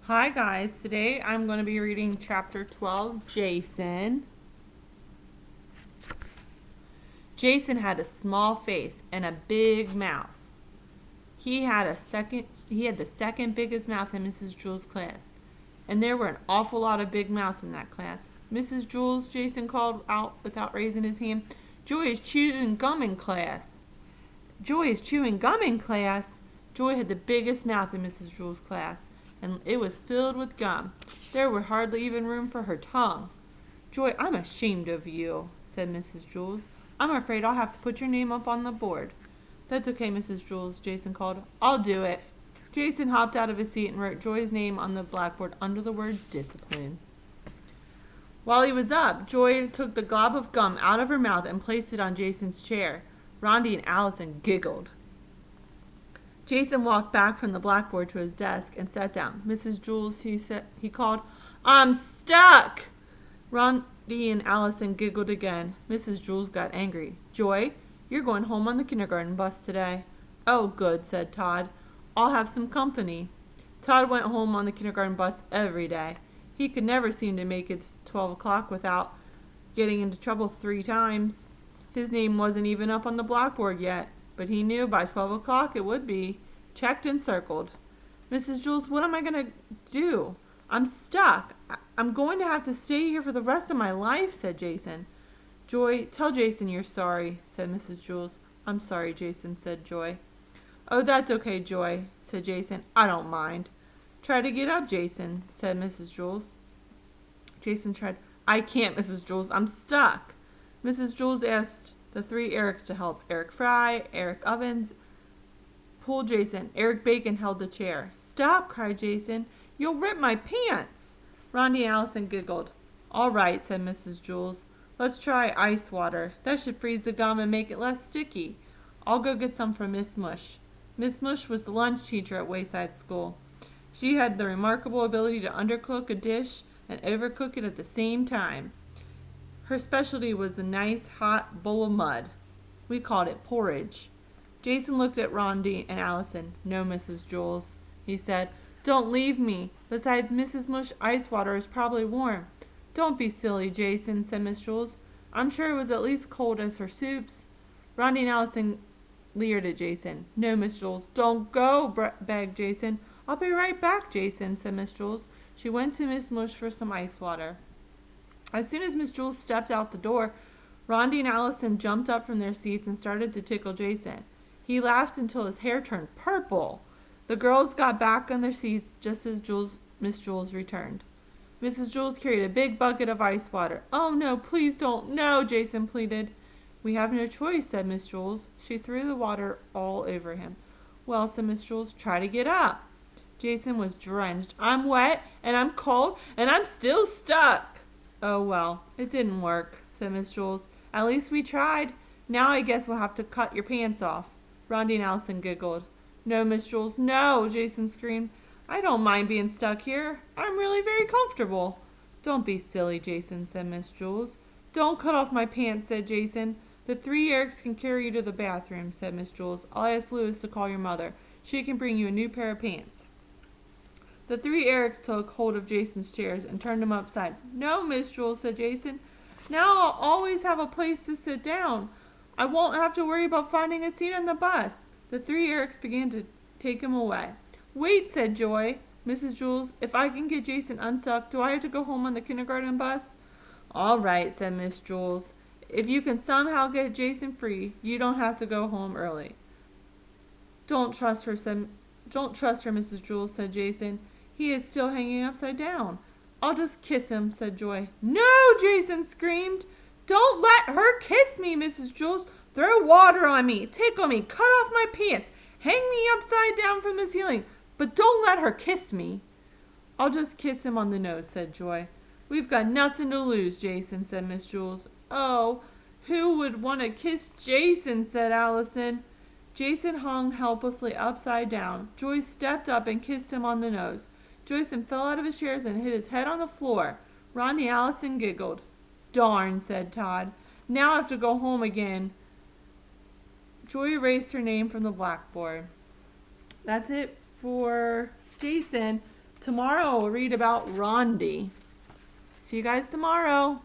Hi guys, today I'm going to be reading chapter 12, Jason. Jason had a small face and a big mouth. He had the second biggest mouth in Mrs. Jules' class. And there were an awful lot of big mouths in that class. Mrs. Jules, Jason called out without raising his hand. Joy is chewing gum in class. Joy is chewing gum in class. Joy had the biggest mouth in Mrs. Jules' class, and it was filled with gum. There was hardly even room for her tongue. Joy, I'm ashamed of you, said Mrs. Jules. I'm afraid I'll have to put your name up on the board. That's okay, Mrs. Jules, Jason called. I'll do it. Jason hopped out of his seat and wrote Joy's name on the blackboard under the word discipline. While he was up, Joy took the glob of gum out of her mouth and placed it on Jason's chair. Rondi and Allison giggled. Jason walked back from the blackboard to his desk and sat down. Mrs. Jules, he called, I'm stuck! Rondi and Allison giggled again. Mrs. Jules got angry. Joy, you're going home on the kindergarten bus today. Oh, good, said Todd. I'll have some company. Todd went home on the kindergarten bus every day. He could never seem to make it to 12 o'clock without getting into trouble 3 times. His name wasn't even up on the blackboard yet, but he knew by 12 o'clock it would be. Checked and circled. Mrs. Jules, what am I going to do? I'm stuck. I'm going to have to stay here for the rest of my life, said Jason. Joy, tell Jason you're sorry, said Mrs. Jules. I'm sorry, Jason, said Joy. Oh, that's okay, Joy, said Jason. I don't mind. Try to get up, Jason, said Mrs. Jules. Jason tried. I can't, Mrs. Jules. I'm stuck. Mrs. Jules asked the 3 Erics to help. Eric Fry, Eric Ovens, pulled Jason. Eric Bacon held the chair. Stop, cried Jason. You'll rip my pants. Rondi and Allison giggled. All right, said Mrs. Jules. Let's try ice water. That should freeze the gum and make it less sticky. I'll go get some from Miss Mush. Miss Mush was the lunch teacher at Wayside School. She had the remarkable ability to undercook a dish and overcook it at the same time. Her specialty was the nice, hot bowl of mud. We called it porridge. Jason looked at Rondi and Allison. No, Mrs. Jules, he said. Don't leave me. Besides, Mrs. Mush ice water is probably warm. Don't be silly, Jason, said Miss Jules. I'm sure it was at least cold as her soups. Rondi and Allison leered at Jason. No, Miss Jules, don't go, begged Jason. I'll be right back, Jason, said Miss Jules. She went to Miss Mush for some ice water. As soon as Miss Jules stepped out the door, Rondi and Allison jumped up from their seats and started to tickle Jason. He laughed until his hair turned purple. The girls got back on their seats just as Miss Jules returned. Mrs. Jules carried a big bucket of ice water. Oh, no, please don't. No, Jason pleaded. We have no choice, said Miss Jules. She threw the water all over him. Well, said Miss Jules, try to get up. Jason was drenched. I'm wet, and I'm cold, and I'm still stuck. Oh, well, it didn't work, said Miss Jules. At least we tried. Now I guess we'll have to cut your pants off. Rondi and Allison giggled. No, Miss Jules, no, Jason screamed. I don't mind being stuck here. I'm really very comfortable. Don't be silly, Jason, said Miss Jules. Don't cut off my pants, said Jason. The 3 Erics can carry you to the bathroom, said Miss Jules. I'll ask Louis to call your mother. She can bring you a new pair of pants. The 3 Erics took hold of Jason's chairs and turned them upside. No, Miss Jules, said Jason. Now I'll always have a place to sit down. I won't have to worry about finding a seat on the bus. The 3 Erics began to take him away. Wait, said Joy. Mrs. Jules, if I can get Jason unstuck, do I have to go home on the kindergarten bus? All right, said Miss Jules. If you can somehow get Jason free, you don't have to go home early. Don't trust her, Mrs. Jules, said Jason. He is still hanging upside down. I'll just kiss him, said Joy. No, Jason screamed. Don't let her kiss me, Mrs. Jules. Throw water on me, tickle me, cut off my pants, hang me upside down from the ceiling, but don't let her kiss me. I'll just kiss him on the nose, said Joy. We've got nothing to lose, Jason, said Miss Jules. Oh, who would want to kiss Jason, said Allison. Jason hung helplessly upside down. Joy stepped up and kissed him on the nose. Jason fell out of his chair and hit his head on the floor. Rondi and Allison giggled. Darn, said Todd. Now I have to go home again. Joy erased her name from the blackboard. That's it for Jason. tomorrow we'll read about Rondi. See you guys tomorrow.